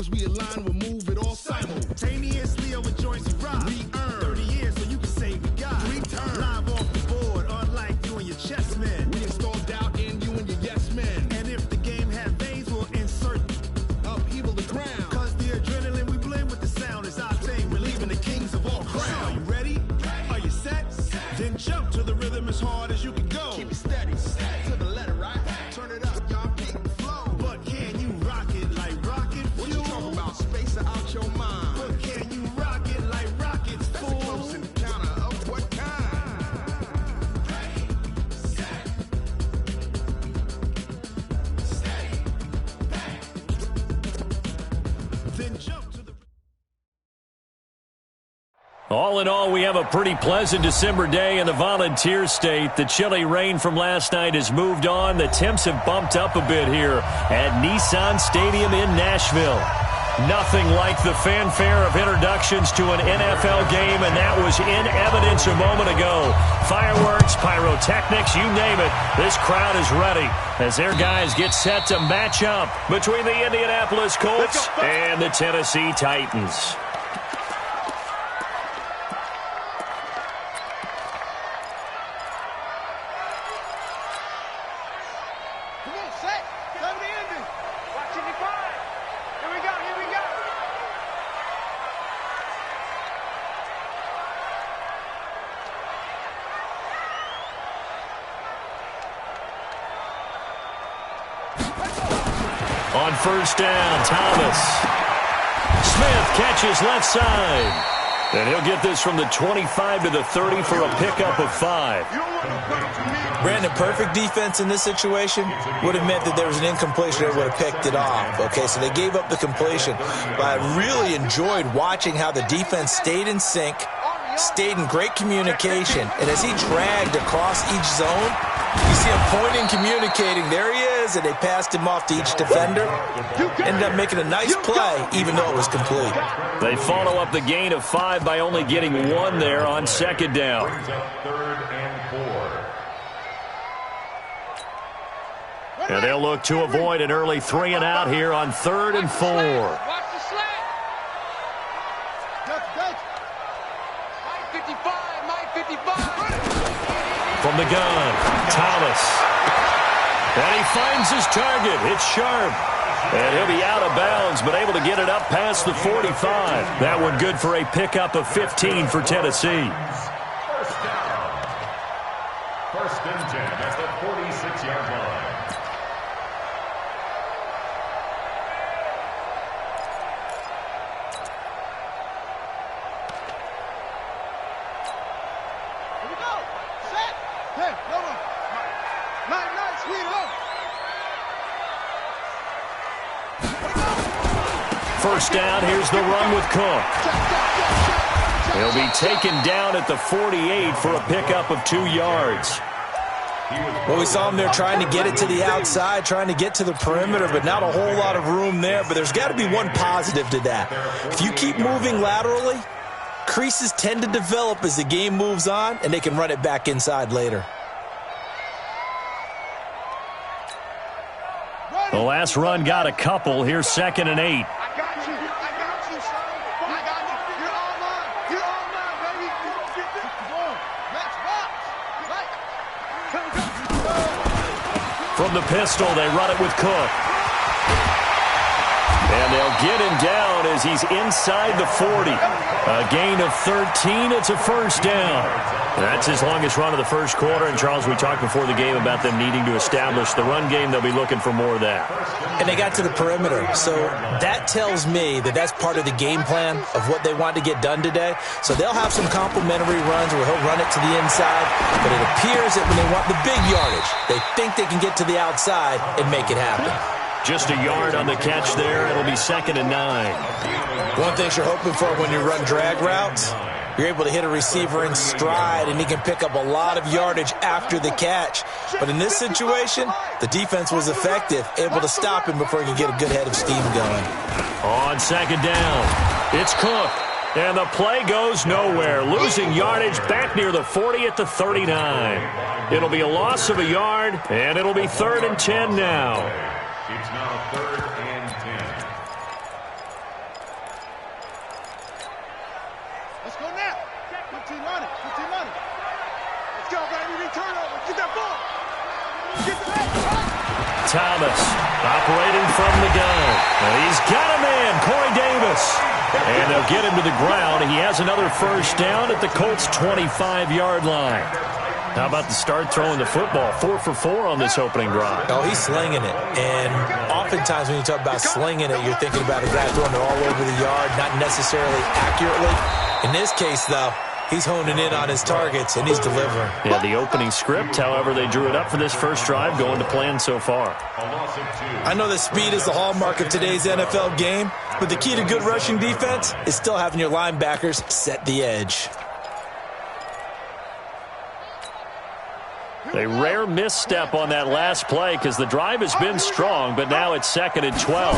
Cause we align, we'll move it all simultaneously over joints we rock. We earn 30 years so you can say we got return. Live off the board, unlike you and your chess men. We install doubt in you and your yes men. And if the game had veins, we'll insert upheaval the crown. Cause the adrenaline we blend with the sound is our thing. We're leaving the kings of all crowns. Are you ready? Are you set? Then jump to the rhythm as hard as you can go. Keep it steady, to the letter, right? Turn it up, y'all, keep the flow. But can you rock it like rocket fuel? What you talking about? Space out your mind. But can you rock it like rockets, fool? That's a close encounter of what kind? Ready, set, steady, bang. Then jump to the... All in all, we have a pretty pleasant December day in the Volunteer State. The chilly rain from last night has moved on. The temps have bumped up a bit here at Nissan Stadium in Nashville. Nothing like the fanfare of introductions to an NFL game, and that was in evidence a moment ago. Fireworks, pyrotechnics, you name it. This crowd is ready as their guys get set to match up between the Indianapolis Colts and the Tennessee Titans. On first down, Thomas. Smith catches left side. And he'll get this from the 25 to the 30 for a pickup of 5. Brandon, perfect defense in this situation would have meant that there was an incompletion that would have picked it off. Okay, so they gave up the completion. But I really enjoyed watching how the defense stayed in sync, stayed in great communication. And as he dragged across each zone, you see him pointing, communicating. There he is, and they passed him off to each defender. Ended up making a nice play, even though it was complete. They follow up the gain of 5 by only getting 1 there on second down. And they'll look to avoid an early 3 and out here on 3rd and 4. Watch the slant. Mike 55, Mike 55. From the gun, Thomas. And he finds his target. It's Sharp. And he'll be out of bounds, but able to get it up past the 45. That one good for a pickup of 15 for Tennessee. First down. 1st and 10 at the 46-yard line. First down, here's the run with Cook. He'll be taken down at the 48 for a pickup of 2 yards. Well, we saw him there trying to get it to the outside, trying to get to the perimeter, but not a whole lot of room there. But there's got to be one positive to that. If you keep moving laterally, creases tend to develop as the game moves on, and they can run it back inside later. The last run got a couple. Here's 2nd and 8. From the pistol, they run it with Cook. And they'll get him down as he's inside the 40. A gain of 13. It's a first down. That's his longest run of the first quarter. And, Charles, we talked before the game about them needing to establish the run game. They'll be looking for more of that. And they got to the perimeter. So that tells me that that's part of the game plan of what they want to get done today. So they'll have some complementary runs where he'll run it to the inside. But it appears that when they want the big yardage, they think they can get to the outside and make it happen. Just a yard on the catch there. It'll be 2nd and 9. One thing you're hoping for when you run drag routes, you're able to hit a receiver in stride, and he can pick up a lot of yardage after the catch. But in this situation, the defense was effective, able to stop him before he could get a good head of steam going. On 2nd down, it's Cook. And the play goes nowhere. Losing yardage back near the 40 at the 39. It'll be a loss of a yard, and it'll be 3rd and 10 now. It's now 3rd and 10. Thomas operating from the gun. And he's got a man, Corey Davis. And they'll get him to the ground. He has another first down at the Colts' 25-yard line. How about the start throwing the football? 4 for 4 on this opening drive. Oh, he's slinging it. And oftentimes when you talk about slinging it, you're thinking about a guy throwing it all over the yard, not necessarily accurately. In this case, though, he's honing in on his targets, and he's delivering. Yeah, the opening script, however, they drew it up for this first drive, going to plan so far. I know that speed is the hallmark of today's NFL game, but the key to good rushing defense is still having your linebackers set the edge. A rare misstep on that last play because the drive has been strong, but now it's 2nd and 12.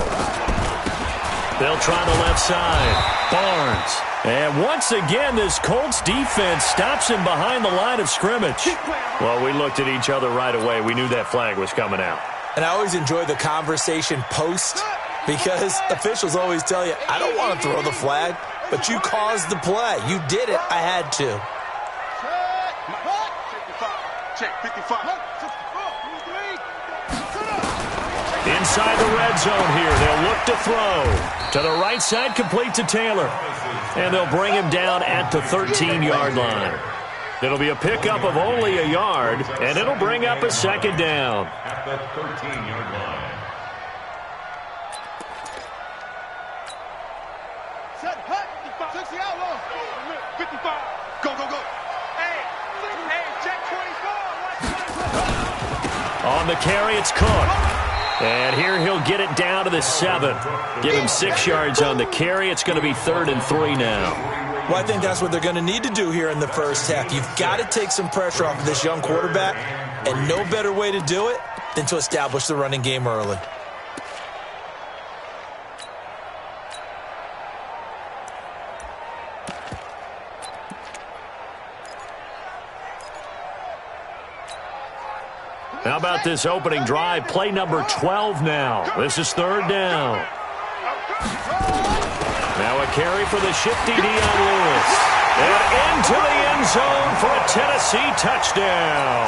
They'll try the left side. Barnes. And once again, this Colts defense stops him behind the line of scrimmage. Well, we looked at each other right away. We knew that flag was coming out. And I always enjoy the conversation post because officials always tell you, I don't want to throw the flag, but you caused the play. You did it. I had to. Inside the red zone here. They'll look to throw. To the right side, complete to Taylor. And they'll bring him down at the 13-yard line. It'll be a pickup of only a yard, and it'll bring up a 2nd down. At the 13-yard line. Set, hut, 60 out low. 55. Go, go, go. Hey, check 24. On the carry, it's Cook. And here he'll get it down to the 7. Give him 6 yards on the carry. It's going to be 3rd and 3 now. Well, I think that's what they're going to need to do here in the first half. You've got to take some pressure off of this young quarterback, and no better way to do it than to establish the running game early. How about this opening drive? Play number 12 now. This is 3rd down. Now a carry for the shifty Dion Lewis. And into the end zone for a Tennessee touchdown.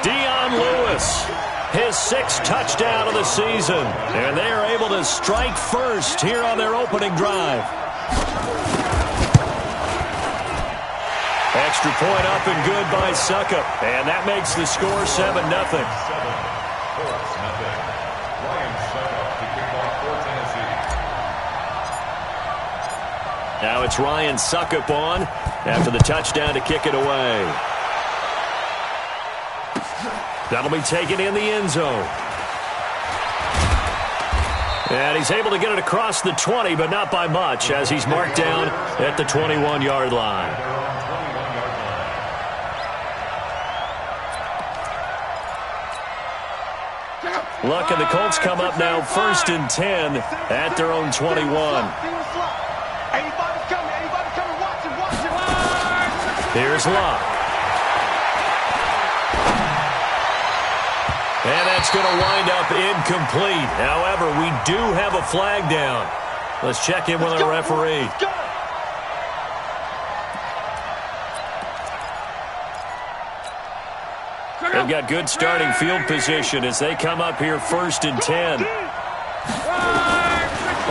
Dion Lewis, his 6th touchdown of the season. And they are able to strike first here on their opening drive. Extra point up and good by Suckup. And that makes the score 7-0. Now it's Ryan Suckup on after the touchdown to kick it away. That'll be taken in the end zone. And he's able to get it across the 20, but not by much, as he's marked down at the 21-yard line. Luck and the Colts come up now 1st and 10 at their own 21. Here's Luck. And that's going to wind up incomplete. However, we do have a flag down. Let's check in with our referee. They've got good starting field position as they come up here 1st and 10.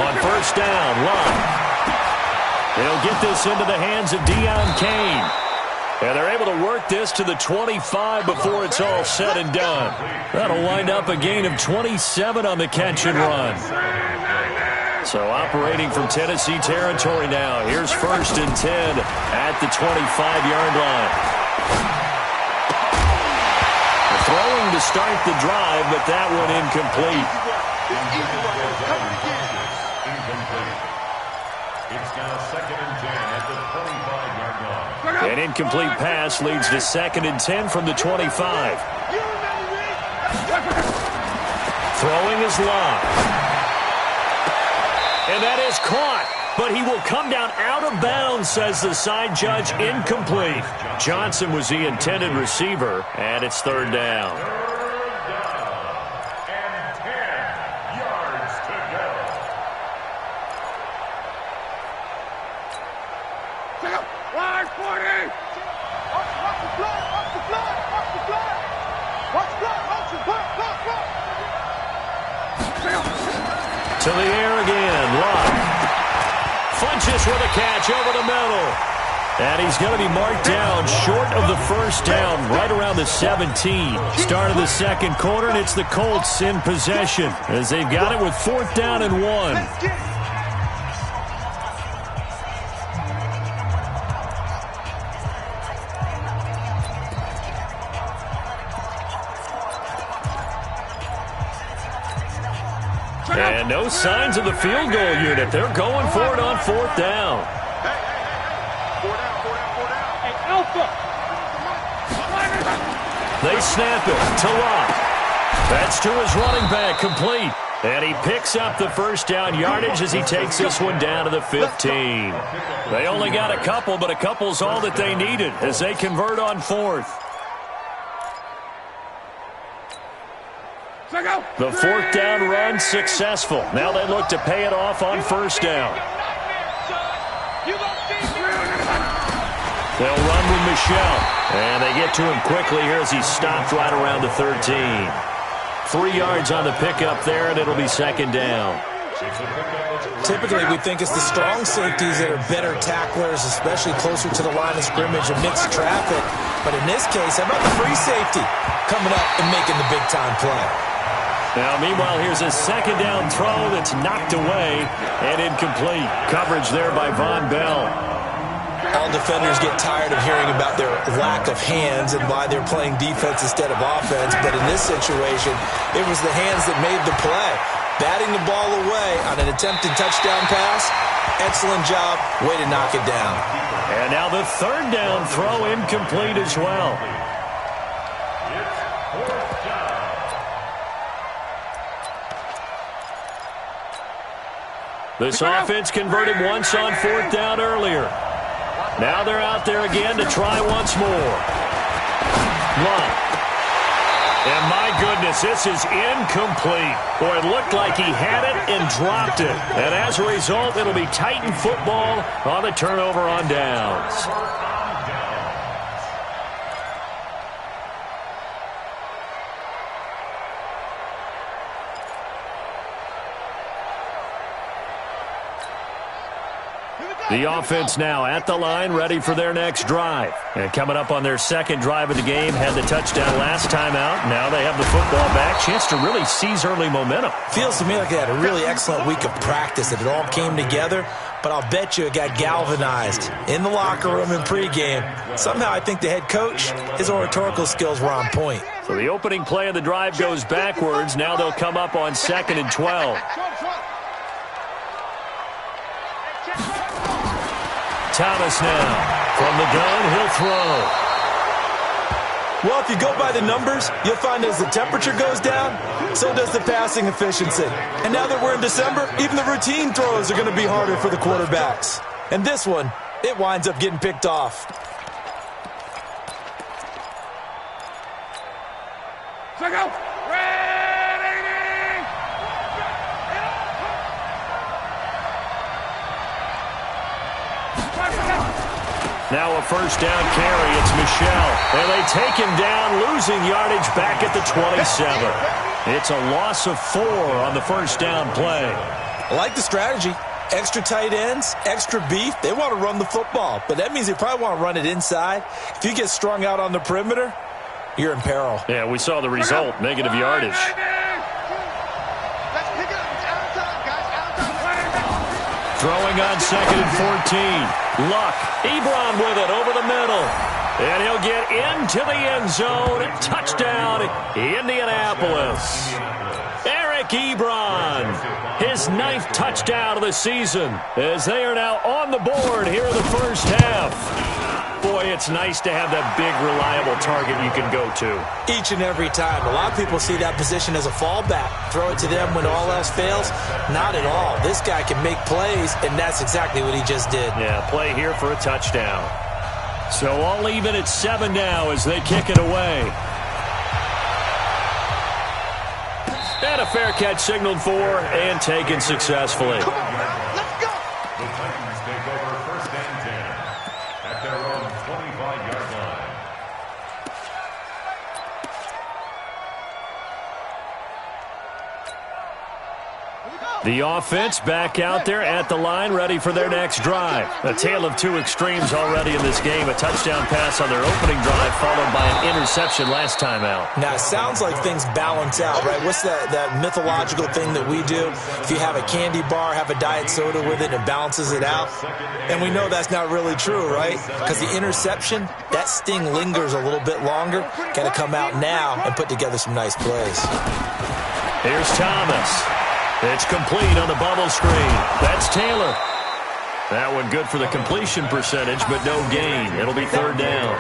On 1st down, Luck. They'll get this into the hands of Deion Kane. And they're able to work this to the 25 before it's all said and done. That'll wind up a gain of 27 on the catch and run. So operating from Tennessee territory now. Here's 1st and 10 at the 25-yard line. Throwing to start the drive, but that one incomplete. It's now 2nd and 10 at the 25-yard line. An incomplete pass leads to 2nd and 10 from the 25. Throwing is Luck. And that is caught. But he will come down out of bounds, says the side judge. Incomplete. Johnson was the intended receiver, and it's 3rd down. 3rd down and 10 yards to go. Line 40! Watch the blood! Watch the blood! Watch the blood! Watch the blood! Watch the blood! To the air again. Luck. Funches with a catch over the middle. And he's going to be marked down short of the first down, right around the 17. Start of the second quarter, and it's the Colts in possession as they've got it with 4th down and 1. And no signs of the field goal unit. They're going for it on 4th down. They snap it to Locke. That's to his running back, complete. And he picks up the first down yardage as he takes this one down to the 15. They only got a couple, but a couple's all that they needed as they convert on 4th. The 4th down run successful. Now they look to pay it off on 1st down. They'll run with Michelle. And they get to him quickly here as he stopped right around the 13. 3 yards on the pickup there, and it'll be 2nd down. Typically, we think it's the strong safeties that are better tacklers, especially closer to the line of scrimmage amidst traffic. But in this case, how about the free safety coming up and making the big-time play? Now, meanwhile, here's a 2nd down throw that's knocked away and incomplete. Coverage there by Von Bell. All defenders get tired of hearing about their lack of hands and why they're playing defense instead of offense. But in this situation, it was the hands that made the play. Batting the ball away on an attempted touchdown pass. Excellent job. Way to knock it down. And now the 3rd down throw incomplete as well. This offense converted once on 4th down earlier. Now they're out there again to try once more. One. And my goodness, this is incomplete. Boy, it looked like he had it and dropped it. And as a result, it'll be Titan football on the turnover on downs. The offense now at the line, ready for their next drive. And coming up on their 2nd drive of the game, had the touchdown last time out. Now they have the football back. Chance to really seize early momentum. Feels to me like they had a really excellent week of practice, that it all came together. But I'll bet you it got galvanized in the locker room in pregame. Somehow I think the head coach, his oratorical skills were on point. So the opening play of the drive goes backwards. Now they'll come up on 2nd and 12. Thomas now. From the gun, he'll throw. Well, if you go by the numbers, you'll find as the temperature goes down, so does the passing efficiency. And now that we're in December, even the routine throws are going to be harder for the quarterbacks. And this one, it winds up getting picked off. Now a 1st down carry. It's Michelle. And they take him down, losing yardage back at the 27. It's a loss of 4 on the 1st down play. I like the strategy. Extra tight ends, extra beef. They want to run the football, but that means they probably want to run it inside. If you get strung out on the perimeter, you're in peril. Yeah, we saw the result, negative yardage. Throwing on 2nd and 14. Luck. Ebron with it over the middle. And he'll get into the end zone. Touchdown, Indianapolis. Eric Ebron, his 9th touchdown of the season, as they are now on the board here in the first half. Boy, it's nice to have that big, reliable target you can go to. Each and every time. A lot of people see that position as a fallback. Throw it to them when all else fails. Not at all. This guy can make plays, and that's exactly what he just did. Yeah, play here for a touchdown. So all even at 7 now as they kick it away. And a fair catch signaled for and taken successfully. Come on, let's go. The Titans take over 1st and 10 at their own 25-yard line. Here we go. The offense back out there at the line, ready for their next drive. A tale of two extremes already in this game. A touchdown pass on their opening drive, followed by an interception last time out. Now, it sounds like things balance out, right? What's that mythological thing that we do? If you have a candy bar, have a diet soda with it, it balances it out. And we know that's not really true, right? Because the interception, that sting lingers a little bit longer. Got to come out now and put together some nice plays. Here's Thomas. It's complete on the bubble screen. That's Taylor. That one good for the completion percentage, but no gain. It'll be third down.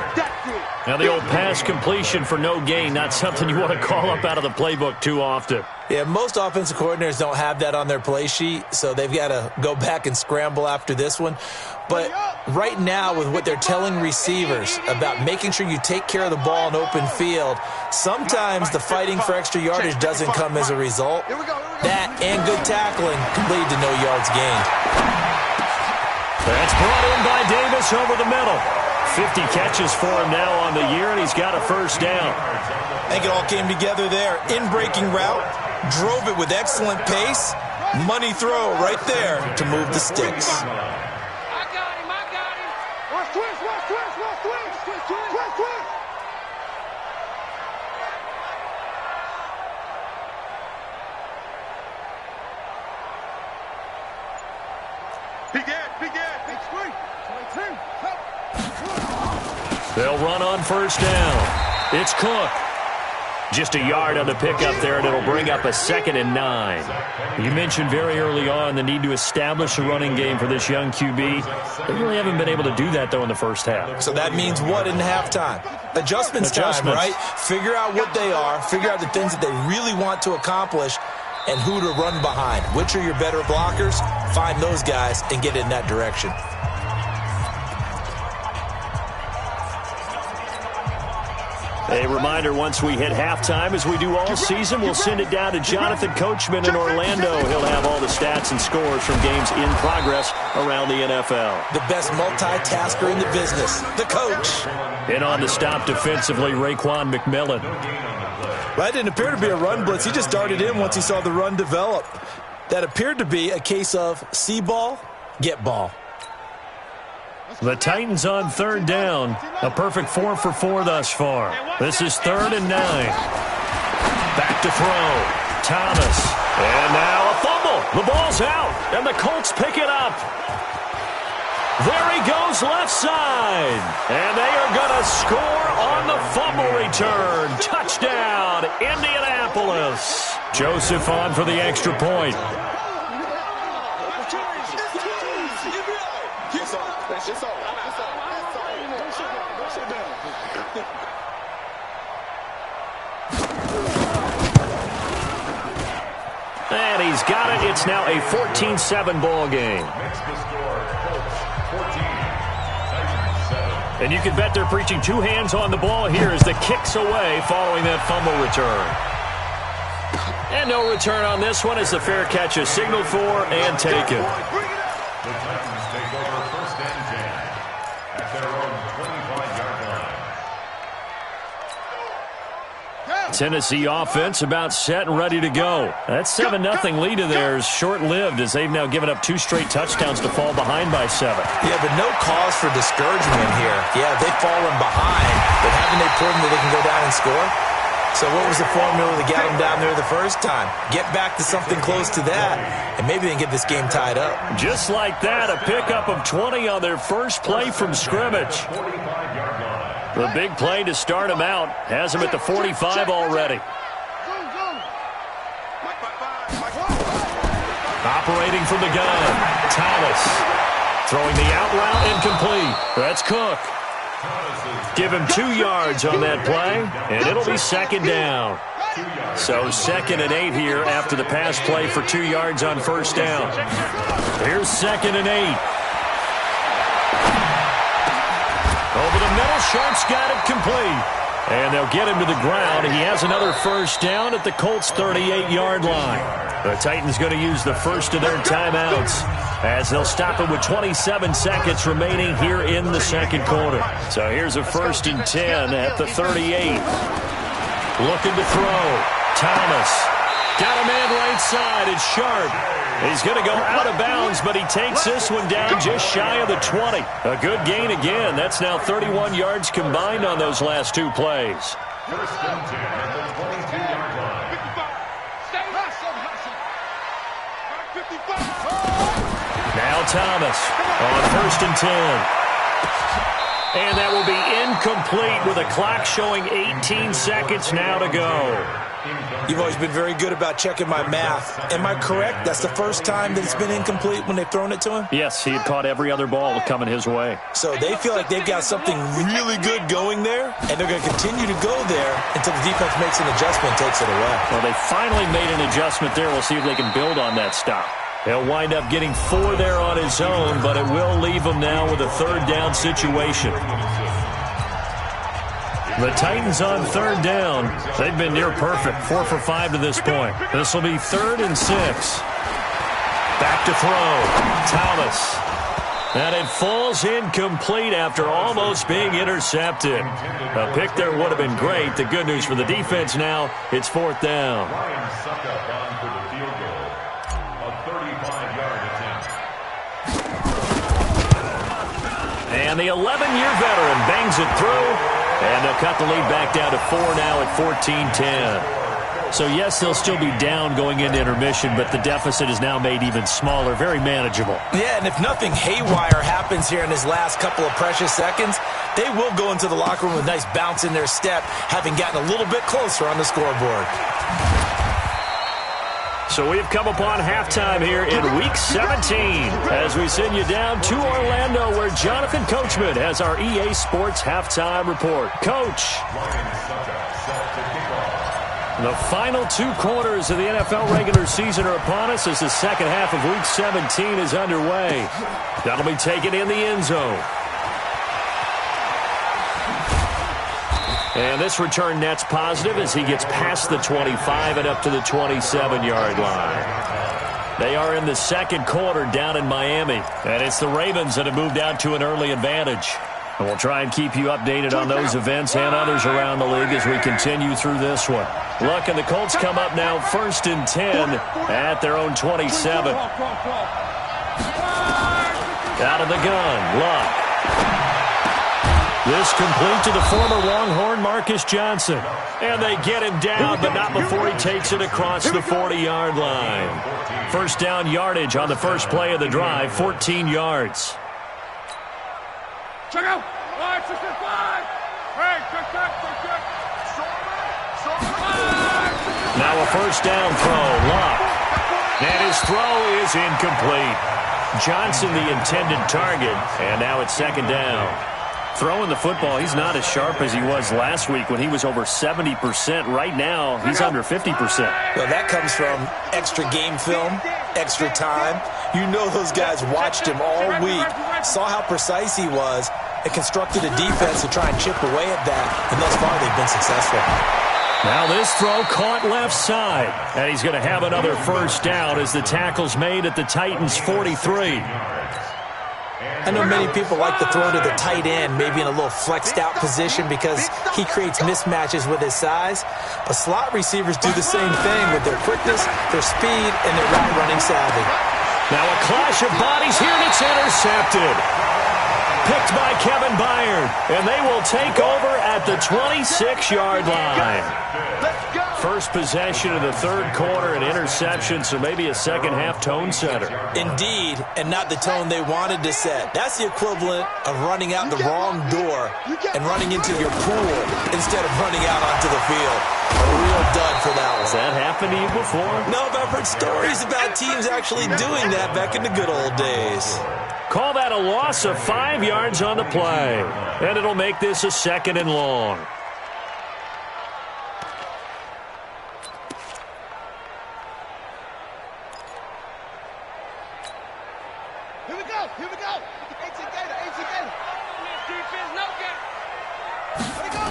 Now the old pass completion for no gain, not something you want to call up out of the playbook too often. Yeah, most offensive coordinators don't have that on their play sheet, so they've got to go back and scramble after this one. But right now, with what they're telling receivers about making sure you take care of the ball in open field, sometimes the fighting for extra yardage doesn't come as a result. That and good tackling can lead to no yards gained. That's brought in by Davis over the middle. 50 catches for him now on the year, and he's got a first down. I think it all came together there. In-breaking route, drove it with excellent pace. Money throw right there to move the sticks. They'll run on first down. It's Cook. Just a yard on the pickup there, and it'll bring up a 2nd and 9. You mentioned very early on the need to establish a running game for this young QB. They really haven't been able to do that, though, in the first half. So that means what in halftime? Adjustments time, right? Figure out what they are, figure out the things that they really want to accomplish, and who to run behind. Which are your better blockers? Find those guys and get in that direction. A reminder, once we hit halftime, as we do all season, we'll send it down to Jonathan Coachman in Orlando. He'll have all the stats and scores from games in progress around the NFL. The best multitasker in the business, the coach. In on the stop defensively, Raekwon McMillan. That didn't appear to be a run blitz. He just darted in once he saw the run develop. That appeared to be a case of see ball, get ball. The Titans on third down. A perfect 4 for 4 thus far. This is 3rd and 9. Back to throw. Thomas. And now a fumble. The ball's out, and the Colts pick it up. There he goes left side. And they are going to score on the fumble return. Touchdown, Indianapolis. Joseph on for the extra point. And he's got it. It's now a 14-7 ball game. And you can bet they're preaching 2 hands on the ball here as the kick's away following that fumble return. And no return on this one as the fair catch is signaled for and taken. The Titans take over 1st and 10 at their own 25-yard line. Tennessee offense about set and ready to go. That 7-0 lead of theirs short-lived as they've now given up 2 straight touchdowns to fall behind by 7. Yeah, but no cause for discouragement here. Yeah, they've fallen behind, but haven't they proven that they can go down and score? So what was the formula to get them down there the first time? Get back to something close to that, and maybe they can get this game tied up. Just like that, a pickup of 20 on their first play from scrimmage. The big play to start him out has him at the 45 already. Operating from the gun, Thomas. Throwing the out route incomplete. That's Cook. Give him 2 yards on that play, and it'll be 2nd down. So 2nd and 8 here after the pass play for 2 yards on first down. Here's 2nd and 8. Over the middle, Sharp's got it complete. And they'll get him to the ground. He has another first down at the Colts' 38-yard line. The Titans going to use the first of their timeouts as they'll stop it with 27 seconds remaining here in the second quarter. So here's a 1st and 10 at the 38. Looking to throw. Thomas. Got a man right side. It's Sharp. He's going to go out of bounds, but he takes this one down just shy of the 20. A good gain again. That's now 31 yards combined on those last two plays. First and 10 at the 22-yard line. 55. Now Thomas on first and 10. And that will be incomplete with a clock showing 18 seconds now to go. You've always been very good about checking my math. Am I correct? That's the first time that it's been incomplete when they've thrown it to him? Yes, he had caught every other ball coming his way. So they feel like they've got something really good going there, and they're going to continue to go there until the defense makes an adjustment and takes it away. Well, they finally made an adjustment there. We'll see if they can build on that stop. He'll wind up getting 4 there on his own, but it will leave him now with a third down situation. The Titans on third down. They've been near perfect. 4 for 5 to this point. This will be 3rd and 6. Back to throw. Thomas. And it falls incomplete after almost being intercepted. A pick there would have been great. The good news for the defense now, it's 4th down. Ryan Suckup on for the field goal. A 35-yard attempt. And the 11-year veteran bangs it through. And they'll cut the lead back down to 4 now at 14-10. So, yes, they'll still be down going into intermission, but the deficit is now made even smaller, very manageable. Yeah, and if nothing haywire happens here in his last couple of precious seconds, they will go into the locker room with a nice bounce in their step, having gotten a little bit closer on the scoreboard. So we've come upon halftime here in Week 17 as we send you down to Orlando where Jonathan Coachman has our EA Sports Halftime Report. Coach. The final 2 quarters of the NFL regular season are upon us as the second half of Week 17 is underway. That'll be taken in the end zone. And this return net's positive as he gets past the 25 and up to the 27-yard line. They are in the second quarter down in Miami. And it's the Ravens that have moved out to an early advantage. And we'll try and keep you updated on those events and others around the league as we continue through this one. Look, and the Colts come up now 1st and 10 at their own 27. Out of the gun, Luck. This complete to the former Longhorn Marcus Johnson. And they get him down, but not before he takes it across the 40-yard line. First down yardage on the first play of the drive, 14 yards. Check out. 5, 6, 5. Hey, check. Now a first down throw, Luck. And his throw is incomplete. Johnson the intended target, and now it's second down. Throwing the football, he's not as sharp as he was last week when he was over 70%. Right now, he's under 50%. Well, that comes from extra game film, extra time. You know those guys watched him all week, saw how precise he was, and constructed a defense to try and chip away at that, and thus far they've been successful. Now this throw caught left side, and he's going to have another first down as the tackle's made at the Titans' 43. I know many people like to throw to the tight end, maybe in a little flexed out position because he creates mismatches with his size. But slot receivers do the same thing with their quickness, their speed, and their route running savvy. Now a clash of bodies here, and it's intercepted. Picked by Kevin Byard, and they will take over at the 26-yard line. First possession of the third quarter, an interception, so maybe a second-half tone setter. Indeed, and not the tone they wanted to set. That's the equivalent of running out the wrong door and running into your pool instead of running out onto the field. A real dud for that one. Has that happened to you before? No, but I've heard stories about teams actually doing that back in the good old days. Call that a loss of 5 yards on the play. And it'll make this a second and long. Here we go. 18 Gator. Defense, no gap. Let it go.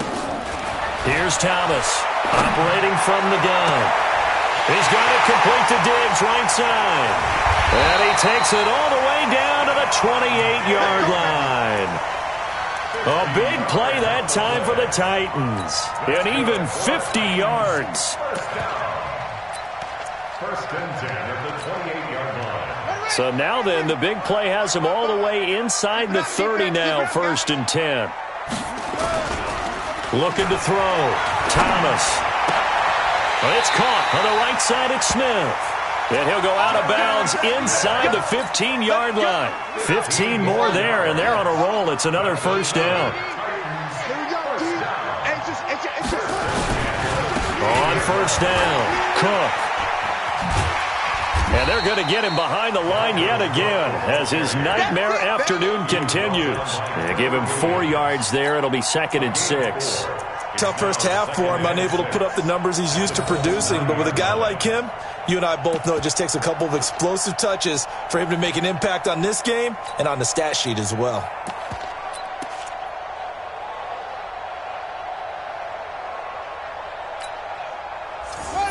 Here's Thomas, operating from the gun. He's got it complete to Diggs, right side. And he takes it all the way down to the 28-yard line. A big play that time for the Titans. And even 50 yards. First and 10 at the 28-yard line. So now then, the big play has him all the way inside the 30 now, first and 10. Looking to throw. Thomas. Well, it's caught on the right side at Smith. And he'll go out of bounds inside the 15-yard line. 15 more there, and they're on a roll. It's another first down. On first down, Cook. And they're going to get him behind the line yet again as his nightmare afternoon continues. They give him 4 yards there. It'll be second and 6. Tough first half for him, unable to put up the numbers he's used to producing. But with a guy like him, you and I both know it just takes a couple of explosive touches for him to make an impact on this game and on the stat sheet as well.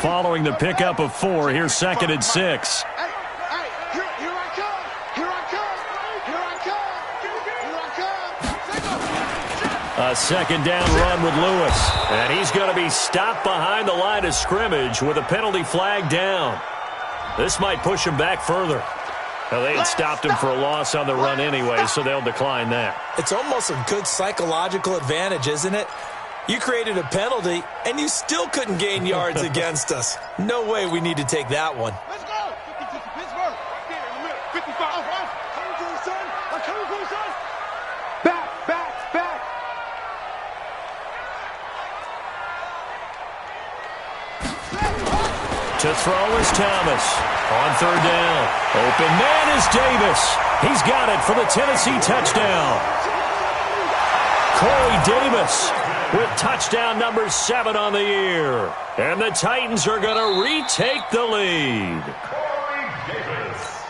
Following the pickup of 4, here's second and 6. A second down run with Lewis. And he's going to be stopped behind the line of scrimmage with a penalty flag down. This might push him back further. Well, they had stopped him for a loss on the run anyway, so they'll decline that. It's almost a good psychological advantage, isn't it? You created a penalty, and you still couldn't gain yards against us. No way we need to take that one. Let's go! 50 to Pittsburgh. Get in the middle. 55. Coming to the sun. I'm coming to the sun. Back. To throw is Thomas. On third down. Open man is Davis. He's got it for the Tennessee touchdown. Corey Davis with touchdown number 7 on the year. And the Titans are going to retake the lead. Corey Davis.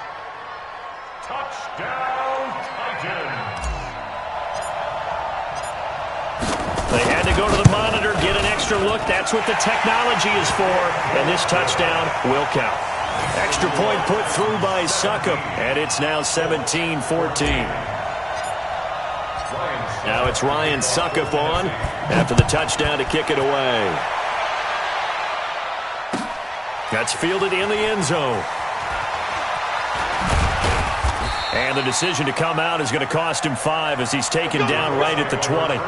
Touchdown, Titans. They had to go to the monitor, get an extra look. That's what the technology is for. And this touchdown will count. Extra point put through by Succop. And it's now 17-14. Now it's Ryan Succop on after the touchdown to kick it away. That's fielded in the end zone. And the decision to come out is going to cost him 5 as he's taken down right at the 20.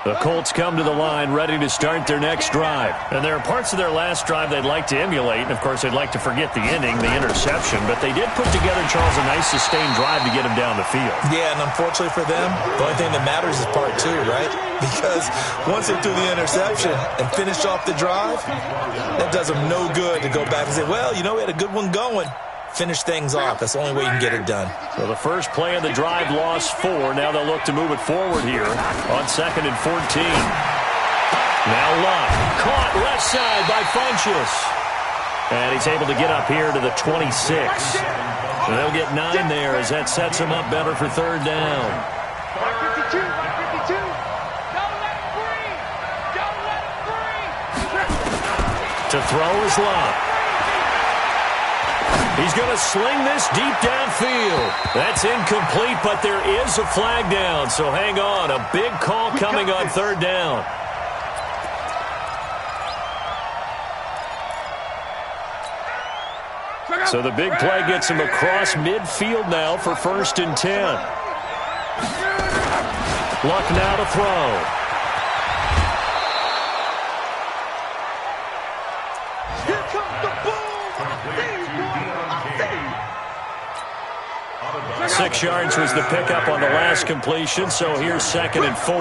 The Colts come to the line ready to start their next drive. And there are parts of their last drive they'd like to emulate. And, of course, they'd like to forget the ending, the interception. But they did put together, Charles, a nice sustained drive to get him down the field. Yeah, and unfortunately for them, the only thing that matters is part 2, right? Because once they threw the interception and finished off the drive, that does them no good to go back and say, well, you know, we had a good one going. Finish things off. That's the only way you can get it done. So the first play of the drive lost 4. Now they'll look to move it forward here on second and 14. Now Luck. Caught left side by Funchess. And he's able to get up here to the 26. And they'll get 9 there as that sets him up better for third down. 52. Don't let it breathe. Don't let it breathe. To throw is Luck. He's going to sling this deep downfield. That's incomplete, but there is a flag down. So hang on. A big call coming on third down. So the big play gets him across midfield now for first and 10. Luck now to throw. Here comes the ball. 6 yards was the pickup on the last completion, so here's second and 4.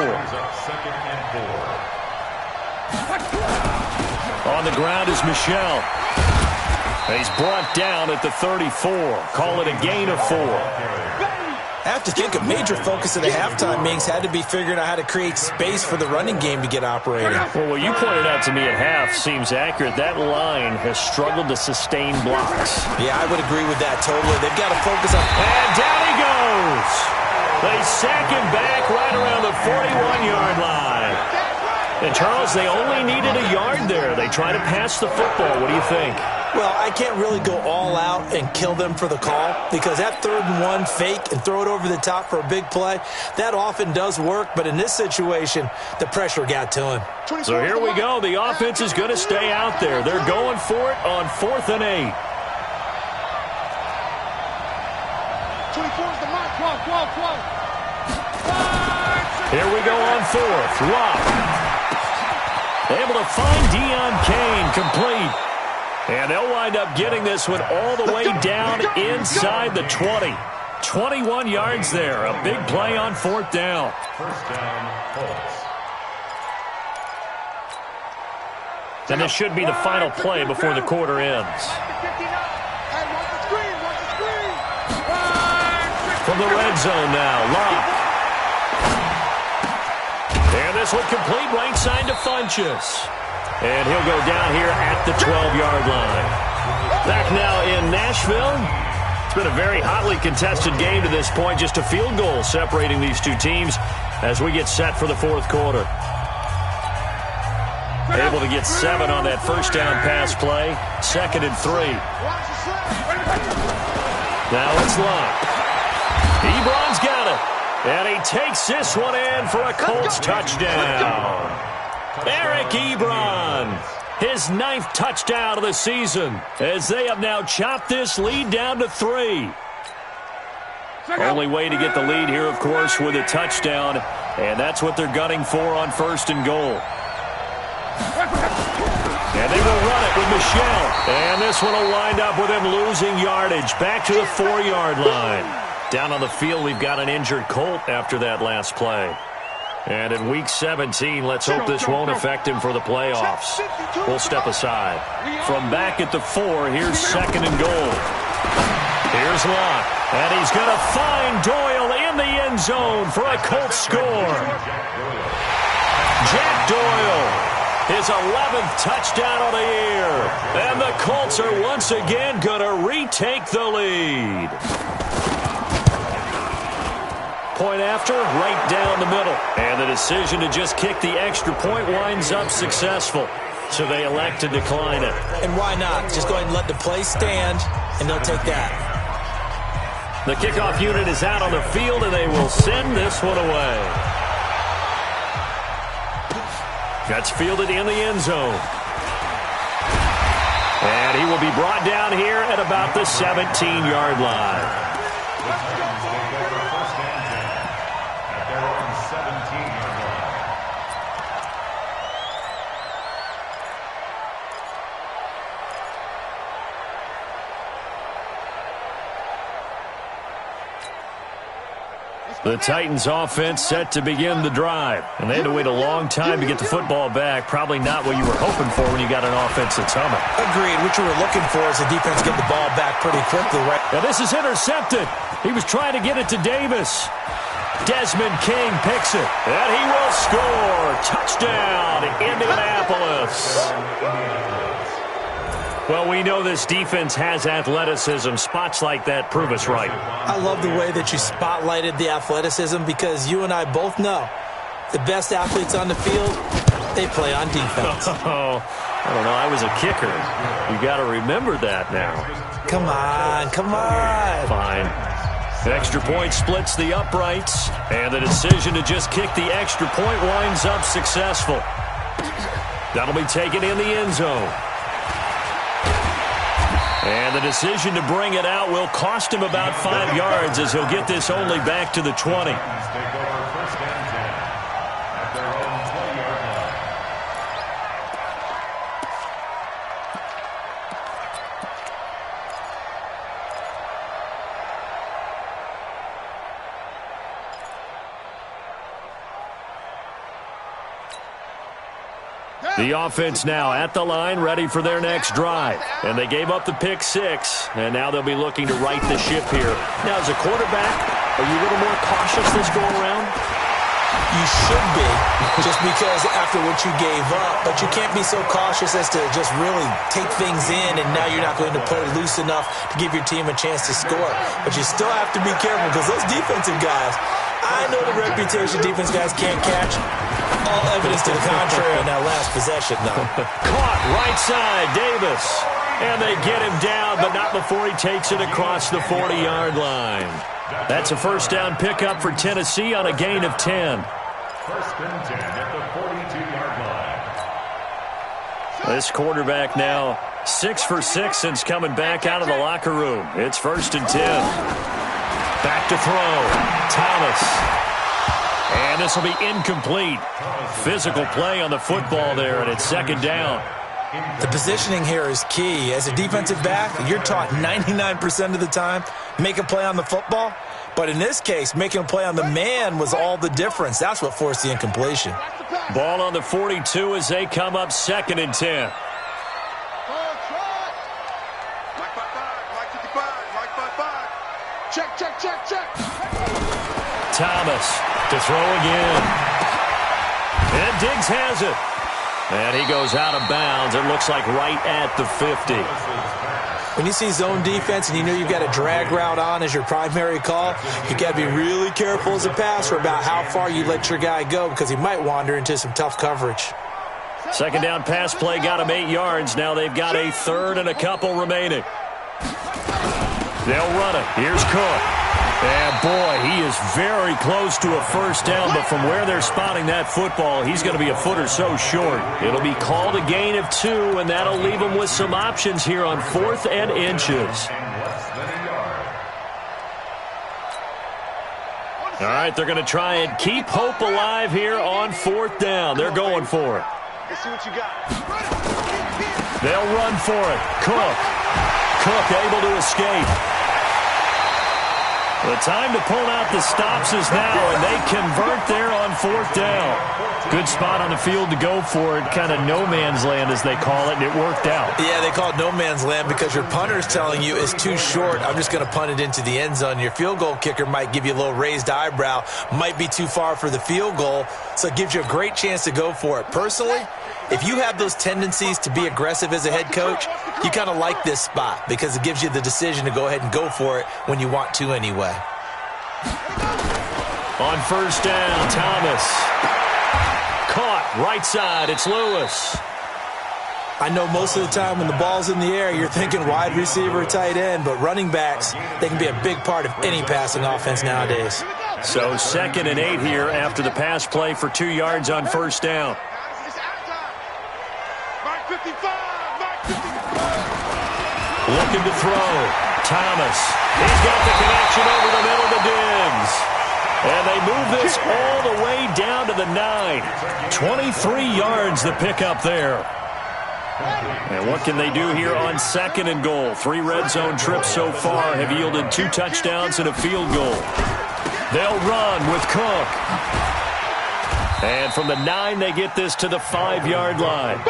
On the ground is Michel. He's brought down at the 34. Call it a gain of 4. I have to think a major focus of the halftime meetings had to be figuring out how to create space for the running game to get operating. Well, what you pointed out to me at half seems accurate. That line has struggled to sustain blocks. Yeah, I would agree with that totally. They've got to focus on... And down he goes! They sack him back right around the 41-yard line. And, Charles, they only needed a yard there. They try to pass the football. What do you think? Well, I can't really go all out and kill them for the call because that 3rd and 1 fake and throw it over the top for a big play, that often does work. But in this situation, the pressure got to him. So here we go. The offense is going to stay out there. They're going for it on 4th and 8. 24 is the mark. 12. Here we go on 4th. Rock. Able to find Deion Kane, complete. And they'll wind up getting this one all the way down inside the 20. 21 yards there. A big play on 4th down. First down, Colts. And this should be the final play before the quarter ends. From the red zone now, Locke. And this one complete right side to Funchess. And he'll go down here at the 12-yard line. Back now in Nashville. It's been a very hotly contested game to this point. Just a field goal separating these two teams as we get set for the 4th quarter. Able to get 7 on that first down pass play. 2nd and 3. Now it's Locke. Ebron's got it. And he takes this one in for a Colts touchdown. Eric Ebron, his 9th touchdown of the season, as they have now chopped this lead down to 3. Only way to get the lead here, of course, with a touchdown, and that's what they're gunning for on 1st and goal. And they will run it with Michelle, and this one will wind up with him losing yardage back to the 4-yard line. Down on the field, we've got an injured Colt after that last play. And in Week 17, let's hope this won't affect him for the playoffs. We'll step aside. From back at the 4, here's 2nd and goal. Here's Locke. And he's going to find Doyle in the end zone for a Colts score. Jack Doyle, his 11th touchdown of the year. And the Colts are once again going to retake the lead. Point after, right down the middle. And the decision to just kick the extra point winds up successful. So they elect to decline it. And why not? Just go ahead and let the play stand, and they'll take that. The kickoff unit is out on the field, and they will send this one away. That's fielded in the end zone. And he will be brought down here at about the 17-yard line. The Titans offense set to begin the drive. And they had to wait a long time to get the football back. Probably not what you were hoping for when you got an offense that's humming. Agreed. What you were looking for is the defense get the ball back pretty quickly, right? Now this is intercepted. He was trying to get it to Davis. Desmond King picks it. And he will score. Touchdown, Indianapolis. Well, we know this defense has athleticism. Spots like that prove us right. I love the way that you spotlighted the athleticism because you and I both know the best athletes on the field, they play on defense. Oh, I don't know. I was a kicker. You got to remember that now. Come on. Fine. Extra point splits the uprights, and the decision to just kick the extra point winds up successful. That'll be taken in the end zone. And the decision to bring it out will cost him about 5 yards as he'll get this only back to the 20. The offense now at the line, ready for their next drive. And they gave up the pick 6, and now they'll be looking to right the ship here. Now, as a quarterback, are you a little more cautious this go around? You should be, just because after what you gave up. But you can't be so cautious as to just really take things in, and now you're not going to play loose enough to give your team a chance to score. But you still have to be careful because those defensive guys, I know the reputation defense guys can't catch. All evidence to the contrary on that last possession, though. Caught right side, Davis. And they get him down, but not before he takes it across the 40-yard line. That's a first down pickup for Tennessee on a gain of 10. First and 10 at the 42-yard line. This quarterback now 6 for 6 since coming back out of the locker room. It's first and 10. Back to throw. Thomas. And this will be incomplete. Physical play on the football there, and it's second down. The positioning here is key. As a defensive back, you're taught 99% of the time, make a play on the football. But in this case, making a play on the man was all the difference. That's what forced the incompletion. Ball on the 42 as they come up second and 10. Check, check, check, check. Thomas to throw again. And Diggs has it. And he goes out of bounds. It looks like right at the 50. When you see zone defense and you know you've got a drag route on as your primary call, you've got to be really careful as a passer about how far you let your guy go because he might wander into some tough coverage. Second down pass play got him 8 yards. Now they've got a third and a couple remaining. They'll run it. Here's Cook. And, boy, he is very close to a first down, but from where they're spotting that football, he's going to be a foot or so short. It'll be called a gain of 2, and that'll leave him with some options here on 4th and inches. All right, they're going to try and keep hope alive here on 4th down. They're going for it. Let's see what you got. They'll run for it. Cook able to escape. The time to pull out the stops is now, and they convert there on 4th down. Good spot on the field to go for it, kind of no man's land as they call it, and it worked out. Yeah, they call it no man's land because your punter's telling you it's too short. I'm just going to punt it into the end zone. Your field goal kicker might give you a little raised eyebrow, might be too far for the field goal, so it gives you a great chance to go for it. Personally, if you have those tendencies to be aggressive as a head coach, you kind of like this spot because it gives you the decision to go ahead and go for it when you want to anyway. On first down, Thomas. Caught right side. It's Lewis. I know most of the time when the ball's in the air, you're thinking wide receiver, tight end, but running backs, they can be a big part of any passing offense nowadays. So 2nd and 8 here after the pass play for 2 yards on first down. Looking to throw. Thomas. He's got the connection over the middle to Diggs. And they move this all the way down to the 9. 23 yards the pickup there. And what can they do here on 2nd and goal? 3 red zone trips so far have yielded 2 touchdowns and a field goal. They'll run with Cook. And from the 9, they get this to the 5-yard line.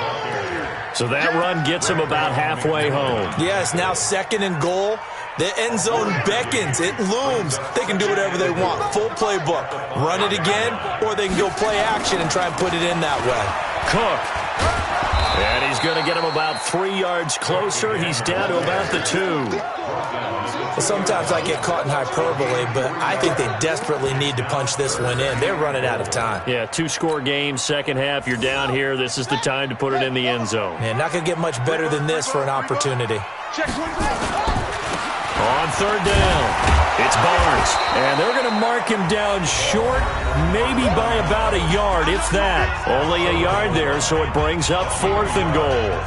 So that run gets them about halfway home. Yes, now 2nd and goal. The end zone beckons. It looms. They can do whatever they want. Full playbook. Run it again, or they can go play action and try and put it in that way. Cook. And he's going to get him about 3 yards closer. He's down to about the 2. Well, sometimes I get caught in hyperbole, but I think they desperately need to punch this one in. They're running out of time. Yeah, 2-score game, second half. You're down here. This is the time to put it in the end zone. Yeah, not going to get much better than this for an opportunity. On third down, it's Barnes. And they're going to mark him down short, maybe by about a yard, if that. Only a yard there, so it brings up 4th and goal.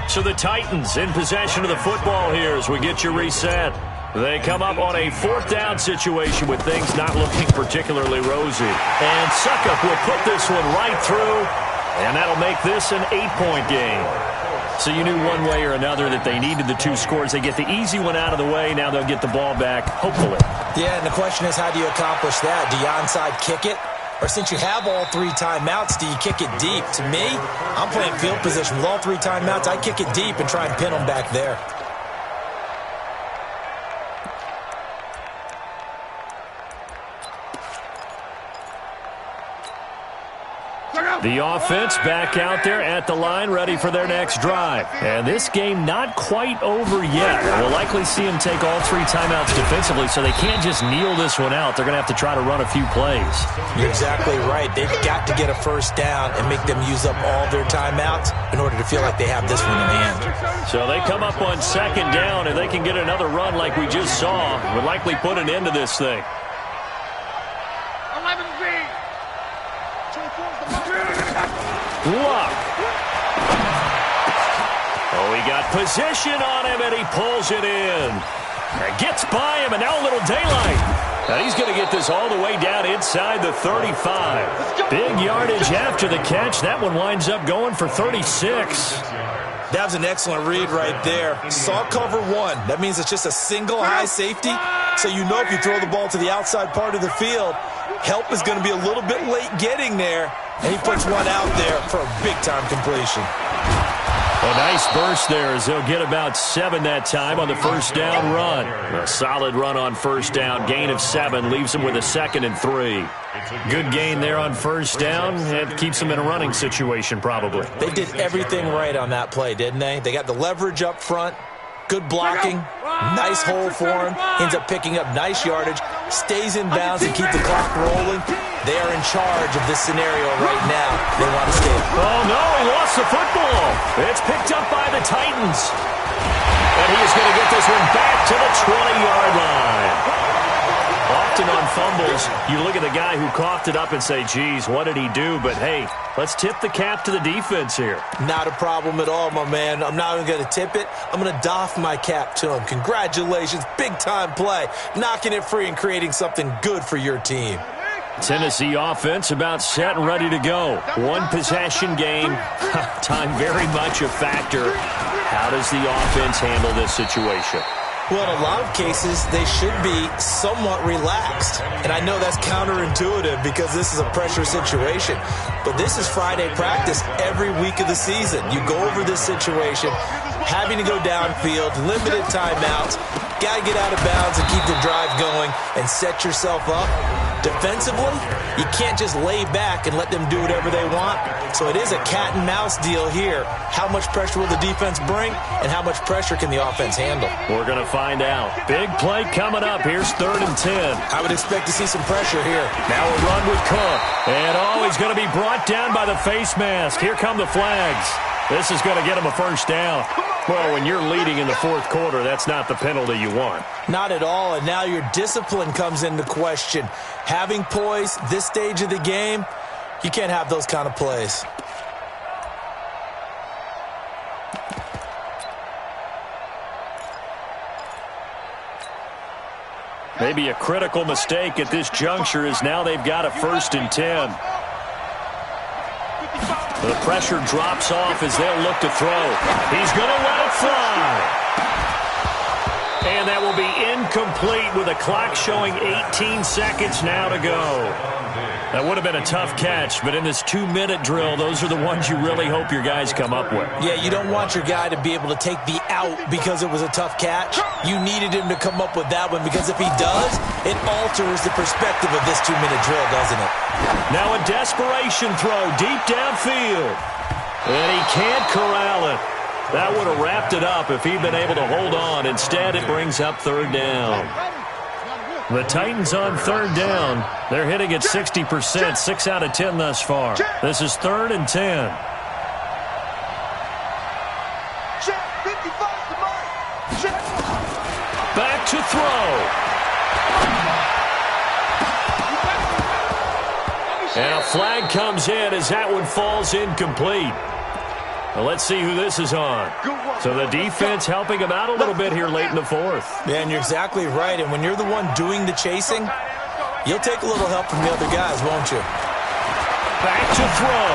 So the Titans in possession of the football here as we get you reset. They come up on a 4th down situation with things not looking particularly rosy. And Suckup will put this one right through, and that'll make this an 8-point game. So you knew one way or another that they needed the 2 scores. They get the easy one out of the way. Now they'll get the ball back, hopefully. Yeah, and the question is, how do you accomplish that? Do you onside kick it? Or since you have all 3 timeouts, do you kick it deep? To me, I'm playing field position. With all 3 timeouts, I kick it deep and try and pin them back there. The offense back out there at the line, ready for their next drive. And this game not quite over yet. We'll likely see them take all 3 timeouts defensively, so they can't just kneel this one out. They're going to have to try to run a few plays. You're exactly right. They've got to get a first down and make them use up all their timeouts in order to feel like they have this one in hand. So they come up on 2nd down, and they can get another run like we just saw. Would likely put an end to this thing. Luck. Oh, he got position on him, and he pulls it in. And gets by him, and now a little daylight. And he's going to get this all the way down inside the 35. Big yardage after the catch. That one winds up going for 36. That was an excellent read right there. Saw cover 1. That means it's just a single high safety. So you know if you throw the ball to the outside part of the field, help is going to be a little bit late getting there. And he puts one out there for a big-time completion. A nice burst there as they'll get about 7 that time on the first down run. A solid run on first down. Gain of 7 leaves them with a 2nd and 3. Good gain there on first down. It keeps them in a running situation probably. They did everything right on that play, didn't they? They got the leverage up front. Good blocking. Nice hole for him. Ends up picking up nice yardage. Stays in bounds and keep the clock rolling. They are in charge of this scenario right now. They want to stay. Oh, no, he lost the football. It's picked up by the Titans. And he is going to get this one back to the 20-yard line. Often on fumbles, you look at the guy who coughed it up and say, geez, what did he do? But, hey, let's tip the cap to the defense here. Not a problem at all, my man. I'm not even going to tip it. I'm going to doff my cap to him. Congratulations. Big-time play. Knocking it free and creating something good for your team. Tennessee offense about set and ready to go. One possession game. Time very much a factor. How does the offense handle this situation? Well, in a lot of cases, they should be somewhat relaxed. And I know that's counterintuitive because this is a pressure situation. But this is Friday practice every week of the season. You go over this situation, having to go downfield, limited timeouts, got to get out of bounds and keep the drive going and set yourself up. Defensively, you can't just lay back and let them do whatever they want. So it is a cat and mouse deal here. How much pressure will the defense bring, and how much pressure can the offense handle? We're going to find out. Big play coming up. Here's 3rd and 10. I would expect to see some pressure here. Now a run with Cook. And he's going to be brought down by the face mask. Here come the flags. This is going to get him a first down. Well, when you're leading in the 4th quarter, that's not the penalty you want. Not at all, and now your discipline comes into question. Having poise this stage of the game, you can't have those kind of plays. Maybe a critical mistake at this juncture is now they've got a 1st and 10. The pressure drops off as they'll look to throw. He's going to let it fly. And that will be incomplete with the clock showing 18 seconds now to go. That would have been a tough catch, but in this 2-minute drill, those are the ones you really hope your guys come up with. Yeah, you don't want your guy to be able to take the out because it was a tough catch. You needed him to come up with that one because if he does, it alters the perspective of this 2-minute drill, doesn't it? Now a desperation throw deep downfield. And he can't corral it. That would have wrapped it up if he'd been able to hold on. Instead, it brings up 3rd down. The Titans on 3rd down. They're hitting at 60%, 6 out of 10 thus far. This is 3rd and 10. Back to throw. And a flag comes in as that one falls incomplete. Well, let's see who this is on. So the defense helping him out a little bit here late in the 4th. Yeah, and you're exactly right. And when you're the one doing the chasing, you'll take a little help from the other guys, won't you? Back to throw.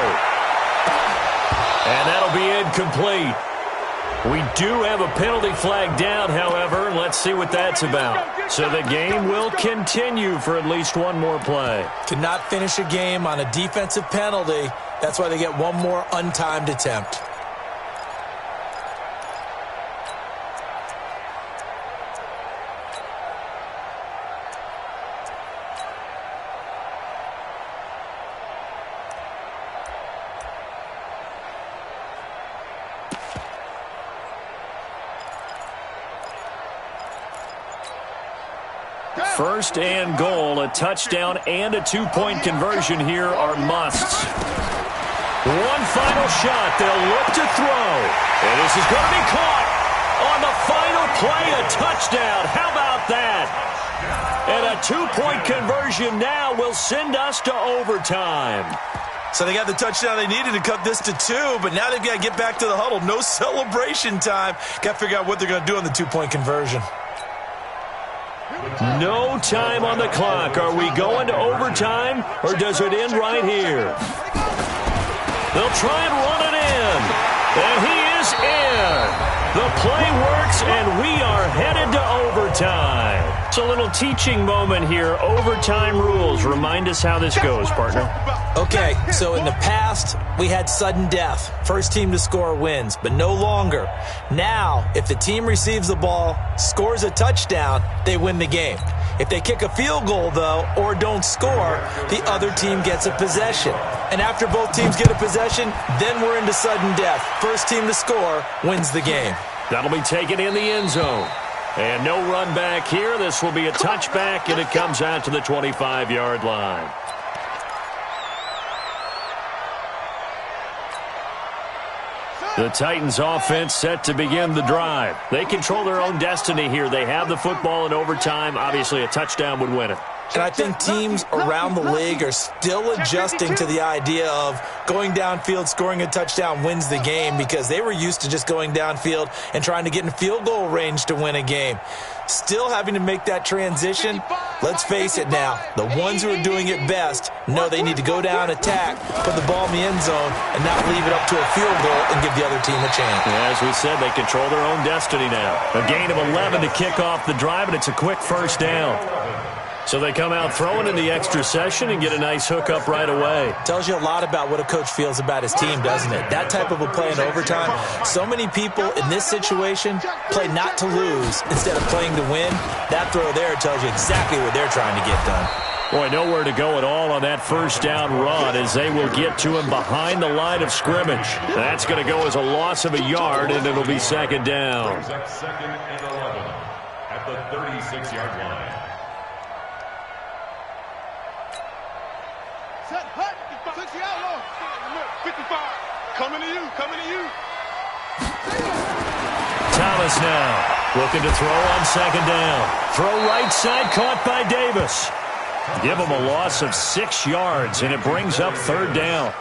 And that'll be incomplete. We do have a penalty flag down, however. Let's see what that's about. So the game will continue for at least one more play. To not finish a game on a defensive penalty, that's why they get one more untimed attempt. First and goal, a touchdown and a two-point conversion here are musts. One final shot. They'll look to throw. And this is going to be caught. On the final play, a touchdown. How about that? And a two-point conversion now will send us to overtime. So they got the touchdown they needed to cut this to 2, but now they've got to get back to the huddle. No celebration time. Got to figure out what they're going to do on the two-point conversion. No time on the clock. Are we going to overtime, or does it end right here? They'll try and run it in. And he is in. The play works, and we are headed to overtime. It's a little teaching moment here. Overtime rules. Remind us how this goes, partner. Okay, so in the past, we had sudden death. First team to score wins, but no longer. Now, if the team receives the ball, scores a touchdown, they win the game. If they kick a field goal, though, or don't score, the other team gets a possession. And after both teams get a possession, then we're into sudden death. First team to score wins the game. That'll be taken in the end zone. And no run back here. This will be a touchback, and it comes out to the 25-yard line. The Titans offense set to begin the drive. They control their own destiny here. They have the football in overtime. Obviously, a touchdown would win it. And I think teams around the league are still adjusting to the idea of going downfield, scoring a touchdown wins the game, because they were used to just going downfield and trying to get in field goal range to win a game. Still having to make that transition. Let's face it now, the ones who are doing it best know they need to go down, attack, put the ball in the end zone, and not leave it up to a field goal and give the other team a chance. Yeah, as we said, they control their own destiny now. A gain of 11 to kick off the drive, and it's a quick first down. So they come out throwing in the extra session and get a nice hook up right away. Tells you a lot about what a coach feels about his team, doesn't it? That type of a play in overtime. So many people in this situation play not to lose instead of playing to win. That throw there tells you exactly what they're trying to get done. Boy, nowhere to go at all on that first down run as they will get to him behind the line of scrimmage. That's going to go as a loss of a yard, and it'll be second down. Second and 11 at the 36-yard line. Set, hut, 60 outlaw. 55. Coming to you, coming to you. Thomas now looking to throw on second down. Throw right side, caught by Davis. Give him a loss of 6 yards, and it brings up third down.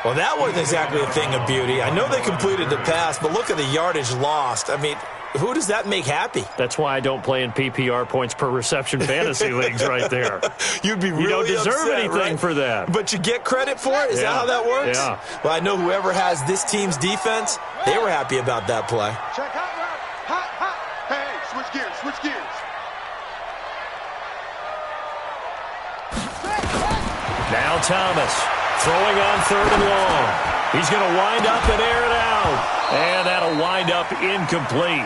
Well, that wasn't exactly a thing of beauty. I know they completed the pass, but look at the yardage lost. I mean, who does that make happy? That's why I don't play in PPR points per reception fantasy leagues right there. You'd be really You don't deserve upset, anything right? for that. But you get credit for it? Is that how that works? Yeah. Well, I know whoever has this team's defense, they were happy about that play. Check hot route. Hot, hot. Hey, switch gears, switch gears. Now Thomas throwing on third and long. He's going to wind up and air it out. And that'll wind up incomplete.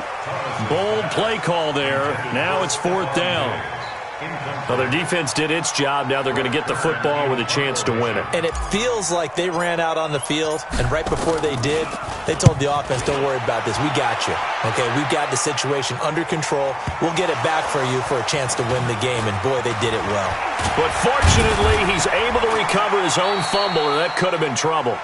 Bold play call there. Now it's fourth down. Well, their defense did its job. Now they're going to get the football with a chance to win it. And it feels like they ran out on the field, and right before they did, they told the offense, don't worry about this. We got you. Okay, we've got the situation under control. We'll get it back for you for a chance to win the game. And, boy, they did it well. But fortunately, he's able to recover his own fumble, and that could have been trouble.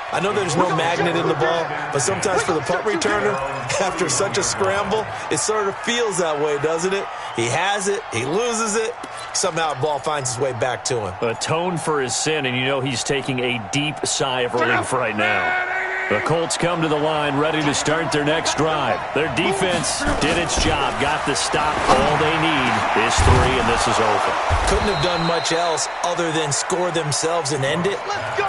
I know there's no magnet in the ball, but sometimes for the punt returner, after such a scramble, it sort of feels that way, doesn't it? He has it, he loses it, somehow the ball finds its way back to him. Atone for his sin, and you know he's taking a deep sigh of relief right now. The Colts come to the line ready to start their next drive. Their defense did its job, got the stop. All they need is 3, and this is over. Couldn't have done much else other than score themselves and end it,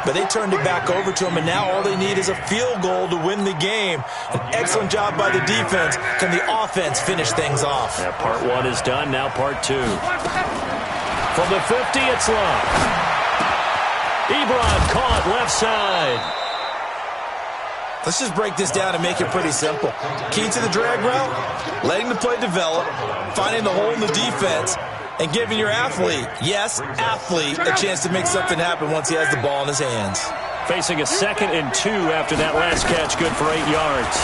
but they turned it back over to them, and now all they need is a field goal to win the game. An excellent job by the defense. Can the offense finish things off? Yeah, part 1 is done, now part 2. From the 50, it's long. Ebron caught left side. Let's just break this down and make it pretty simple. Key to the drag route, letting the play develop, finding the hole in the defense, and giving your athlete, yes, athlete, a chance to make something happen once he has the ball in his hands. Facing a 2nd and 2 after that last catch, good for 8 yards.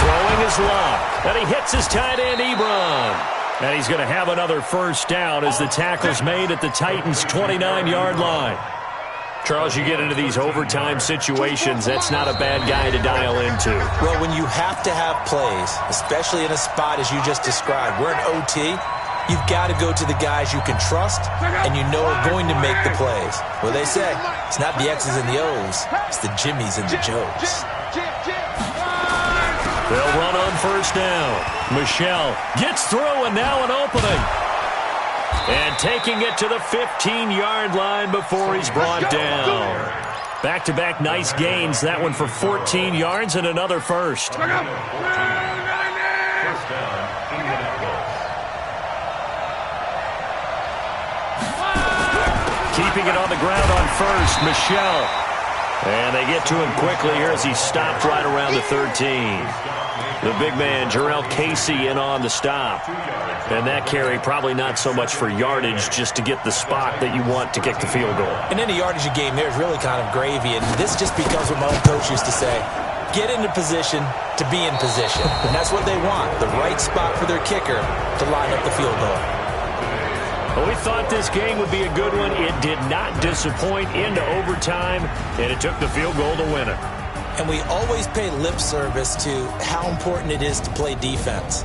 Throwing his lock, and he hits his tight end, Ebron. And he's going to have another first down as the tackle's made at the Titans' 29-yard line. Charles, you get into these overtime situations, that's not a bad guy to dial into. Well, when you have to have plays, especially in a spot as you just described, we're in OT, you've got to go to the guys you can trust and you know are going to make the plays. Well, they say it's not the X's and the O's, it's the Jimmies and the Joes. They'll run on first down. Michel gets through and now an opening. And taking it to the 15-yard line before he's brought down. Back-to-back nice gains. That one for 14 yards and another first. First down, Indianapolis. Keeping it on the ground on first, Michel. And they get to him quickly here as he stopped right around the 13. The big man, Jarrell Casey, in on the stop. And that carry probably not so much for yardage, just to get the spot that you want to kick the field goal. And any yardage you gain there is really kind of gravy. And this just becomes what my old coach used to say. Get into position to be in position. And that's what they want, the right spot for their kicker to line up the field goal. Well, we thought this game would be a good one. It did not disappoint into overtime, and it took the field goal to win it. And we always pay lip service to how important it is to play defense.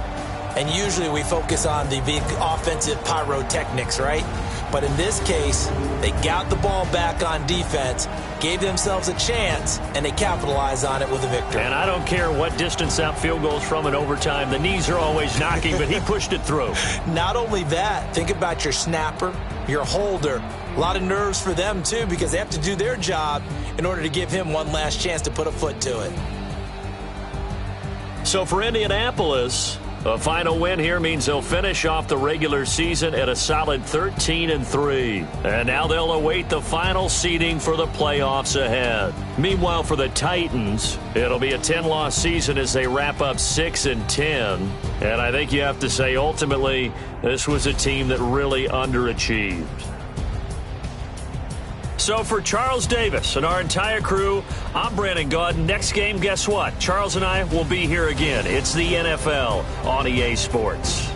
And usually we focus on the big offensive pyrotechnics, right? But in this case, they got the ball back on defense, gave themselves a chance, and they capitalized on it with a victory. And I don't care what distance that field goes from in overtime. The knees are always knocking, but he pushed it through. Not only that, think about your snapper, your holder. A lot of nerves for them, too, because they have to do their job in order to give him one last chance to put a foot to it. So for Indianapolis, a final win here means they'll finish off the regular season at a solid 13-3. And now they'll await the final seeding for the playoffs ahead. Meanwhile, for the Titans, it'll be a 10-loss season as they wrap up 6-10. And I think you have to say, ultimately, this was a team that really underachieved. So for Charles Davis and our entire crew, I'm Brandon Gaudin. Next game, guess what? Charles and I will be here again. It's the NFL on EA Sports.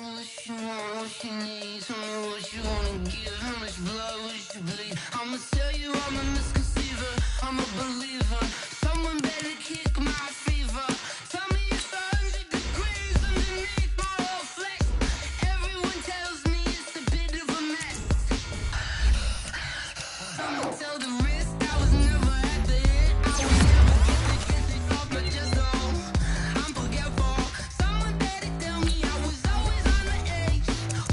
what you want, what you need. Tell me what you wanna give. How much blood would you bleed? I'ma tell you I'm a misconceiver. I'm a believer. Someone better kick my fever. Tell me it's 100 degrees underneath my whole flesh. Everyone tells me it's a bit of a mess. I'ma tell the risk I was never at the hit. I would never get it off my chest though. I'm forgetful. Someone better tell me I was always on the edge.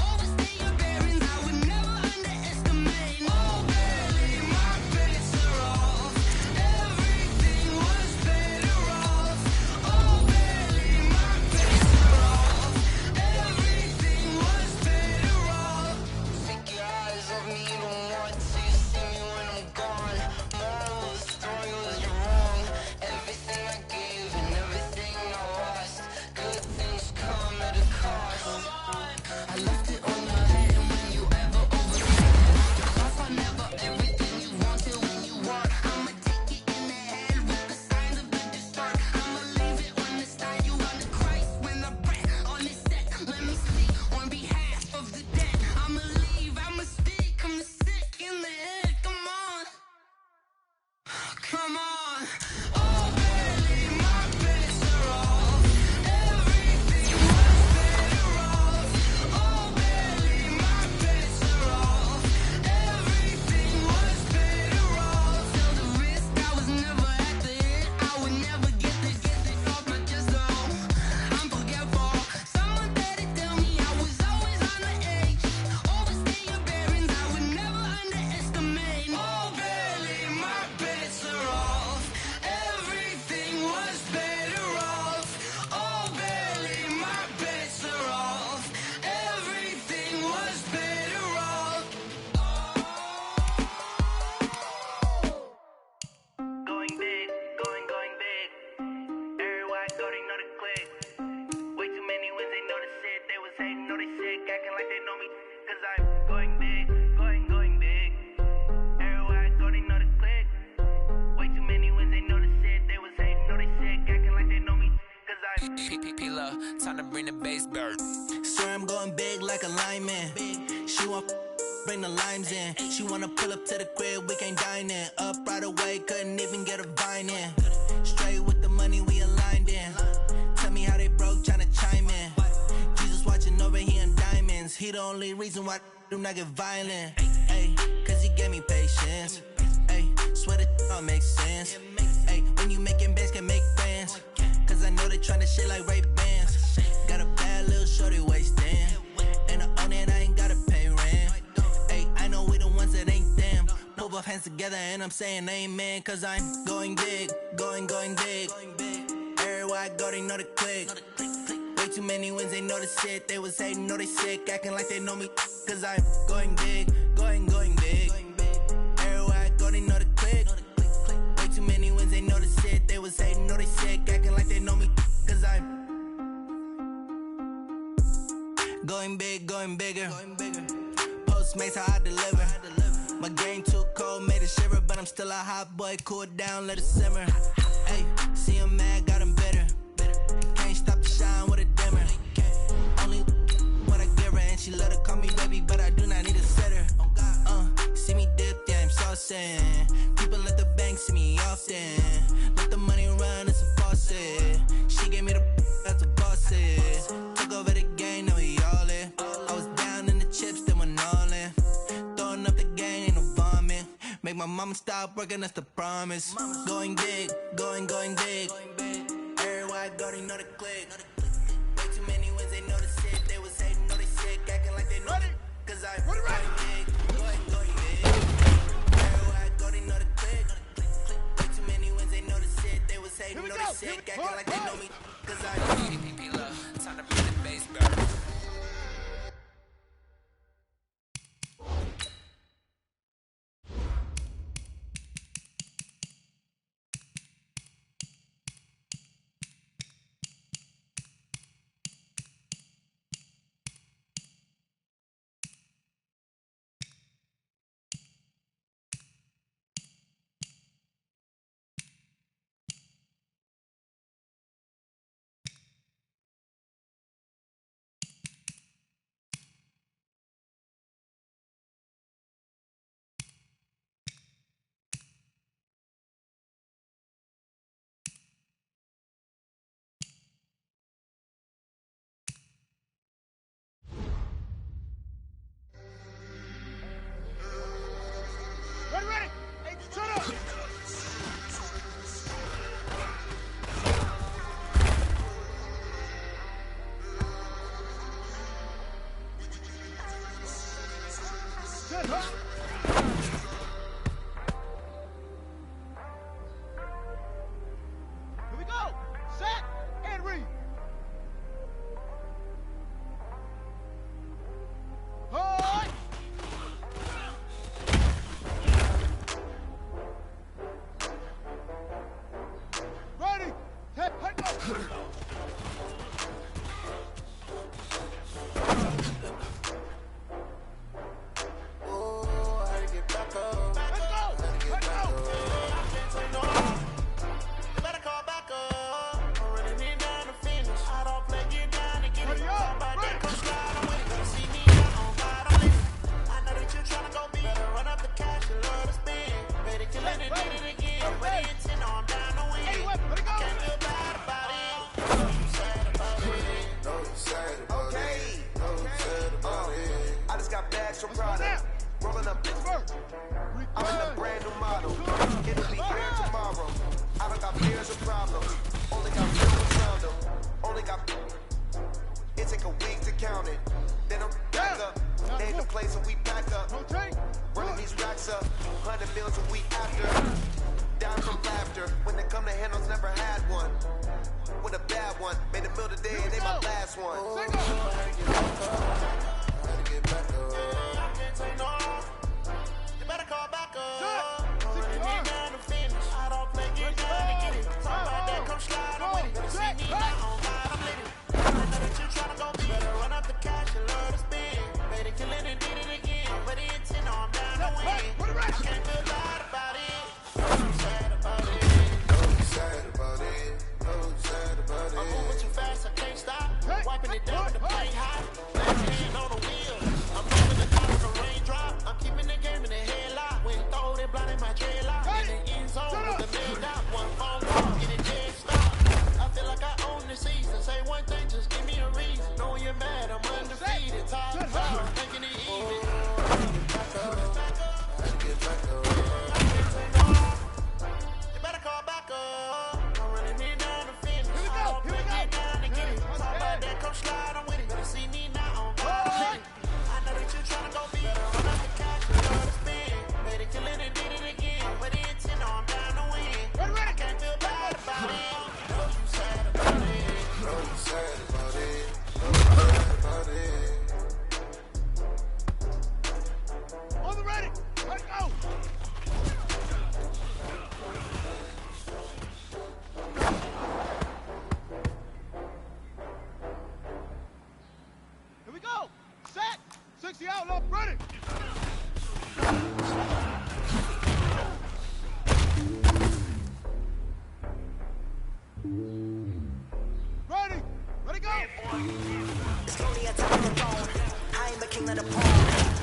Overstay your bearings, I would never underestimate. Oh, barely, my bets are off. Everything was better off. Oh, barely, my bets are off. Everything was better off. Take your eyes off me, you don't want to see me when I'm gone. Moral of the story was you're wrong. Everything I gave and everything I lost. Good things come at a cost. I left it on your head, and when you ever overthink it, off I never everything you wanted when you want. I'ma take it in the head with the signs of the distort. I'ma leave it on the side. You on the Christ when I breath on this set. Let me speak on behalf of the dead. I'ma leave, I'ma speak. I'm the sick in the head. Come on, come on. Oh, barely, my bets are off. Everything was better off. Oh, barely, my bets are off. Everything was better off. Tell the risk I was never at the hit. I would never get it off my chest though. I'm forgetful. Someone better tell me I was always on the edge. Overstay your bearings, I would never underestimate. Oh, barely, my bets are off. Everything was better off. Oh, barely, my bets are off. Everything was better off. Going big, going big. Everywhere I go, they know the click. Way too many wins, they know the shit. They was hating, know they sick, acting like they know me. Cause I'm going big, going big. Everywhere I go, they know the click. Way too many wins, they know the shit. They was hating, know they sick, acting like they know me. Cause I'm Paylg, time to bring the bass back. Swear I'm going big like a lineman. She want bring the limes in. She wanna pull up to the crib, we can't dine in. Up right away, couldn't even get a vine in. Straight with the money we aligned in. Tell me how they broke, tryna chime in. Jesus watching over here in diamonds. He the only reason why I do not get violent. Ay, cause he gave me patience. Ay, swear that all makes sense. Ay, when you making bands, can make friends. Cause I know they tryna shit like Ray-Bans. Got a bad little shorty wasting. And I own it, I ain't gotta pay rent. Ay, I know we the ones that ain't them. Put both hands together and I'm saying amen. Cause I'm going big, going big. Everywhere I go, they know the click. Way too many wins, they know the shit. They was hating, know they sick, acting like they know me. Cause I'm going big, going big. Everywhere I go, they know the click. Way too many wins, they know the shit. They was hating, know they sick, acting like they know me. Cause I'm going big, going bigger. Postmates how I deliver. My game too cold, made it shiver. But I'm still a hot boy, cool it down, let it simmer. Hey, see him mad, got him bitter. Can't stop the shine with a dimmer. Only what I give her, and she let her call me baby, but I do not need a sitter. See me dip, yeah, I'm saucing. People at the bank see me often. Let the money run, it's a faucet. She gave me the that's a bosses. Took over the game, now we all in. I was down in the chips, then went all in. Throwing up the gang, ain't no vomit. Make my mama stop working, that's the promise. Going big, going big. Everywhere I go, they know the click. Way too many wins, they know the shit. They was hating, know they sick, acting like they know me. Cause I'm going big, going big. Everywhere I go, they know the click. Way too many wins, they know the shit. They was hating, know they sick, acting like they know me. Cause I'm time to bring the bass back. Set, huh? Here we go. Set and read. Hi. Ready. Head, go. Rolling up Pittsburgh. I'm in a brand new model. It'll be here tomorrow. I don't got fears or problems. Only got feelings around them. Only got. It take a week to count it. Then I'm back up. Name the place and we back up. Running these racks up. 100 meals a week after. Down from laughter. When they come to handles, never had one. With a bad one. Made a meal today and they my last one. You better call back up. Running me down to finish. I don't play, get down to get it. Talk about that, come slide on with it. Better see me now on God, I'm lit. I know that you tryna go big. Better run up the cash and love to spend. Made it, kill it, and did it again. But the intent, I'm down to win. I can't feel bad about it. No sad about it. No sad about it. No sad about it. I'm moving too fast, I can't stop. Wiping it down with the plane hot. Left hand on the wheel. I'm moving the car with the raindrop. I'm keeping the game in the headlock. When throw it, blind in my dreadlock. In the end zone with the man got one phone call. Get it dead stop. I feel like I own the season. Say one thing, just give me a reason. Know you're mad, I'm undefeated. Top, making it even. You better call back up. I'm running me down to finish. Here we go. Get down to get it. Talk about that, come slide on with it. Better see me now on God. I know that you tryna go big. Better run out the cash and love to spend. Made it, kill it, and did it again. But the intent, I'm down to win. I can't feel bad about it. No, you sad about it. No, you sad about it. No, you sad about it. On the ready. Let's go. Here we go. Set. 60 out. Up. Ready. Ready. Ready, go. It's only a time on the phone. I ain't the king of the pawn.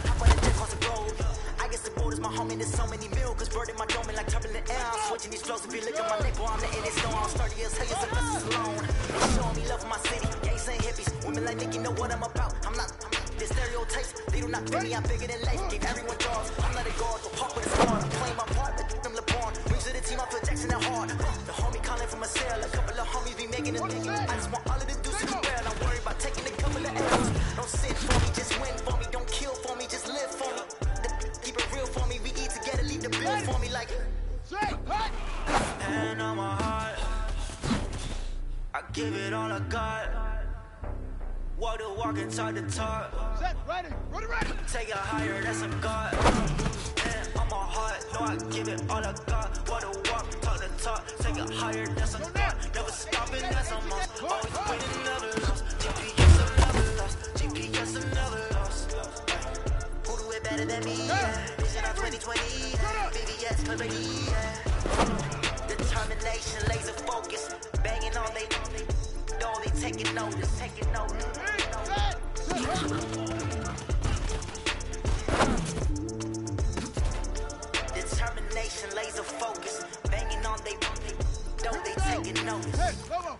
Hop on the jet, cross the road. I guess the boat is my homie. There's so many milkers burning my dome like turbulent air. I'm switching these flows. If you look at my neck, boy, I'm letting it snow. I'm sturdy as hell, yes, I'm just alone. Showing me love for my city. Gangs ain't hippies. Women like Nick, you know what I'm about. I'm not the stereotypes. They do not fit me. I'm bigger than life. Gave everyone jaws. I'm not a guard. Go park with a squad. I'm playing my part. But them LeBron. Brings to the team. I feel Jackson at hard. The homie calling from a cell. A couple of homies be making it big. I just want all of the dudes to well. I'm worried about taking a couple of L's. Don't sit for me, just win for me. Don't kill for me, just live for me. Keep it real for me. We eat together, leave the bill for me like. And on my heart, I give it all I got. Walk the walk and talk the talk. Set. Ready. Ready, ready. Take it higher, that's a God. And on my heart, no, I give it all I got. Walk the walk, talk the talk. Take it higher, that's a God. Never stopping, that's a must. Always winning, never lost. GPS, another loss. GPS, another loss. Who do it better than me? Yeah. Vision on 2020. VVS clarity. Yeah. Determination, laser focus. Banging on they door, they taking notice. Taking notice. Determination, laser focus. Banging on they door, they taking notice. Hey, come on.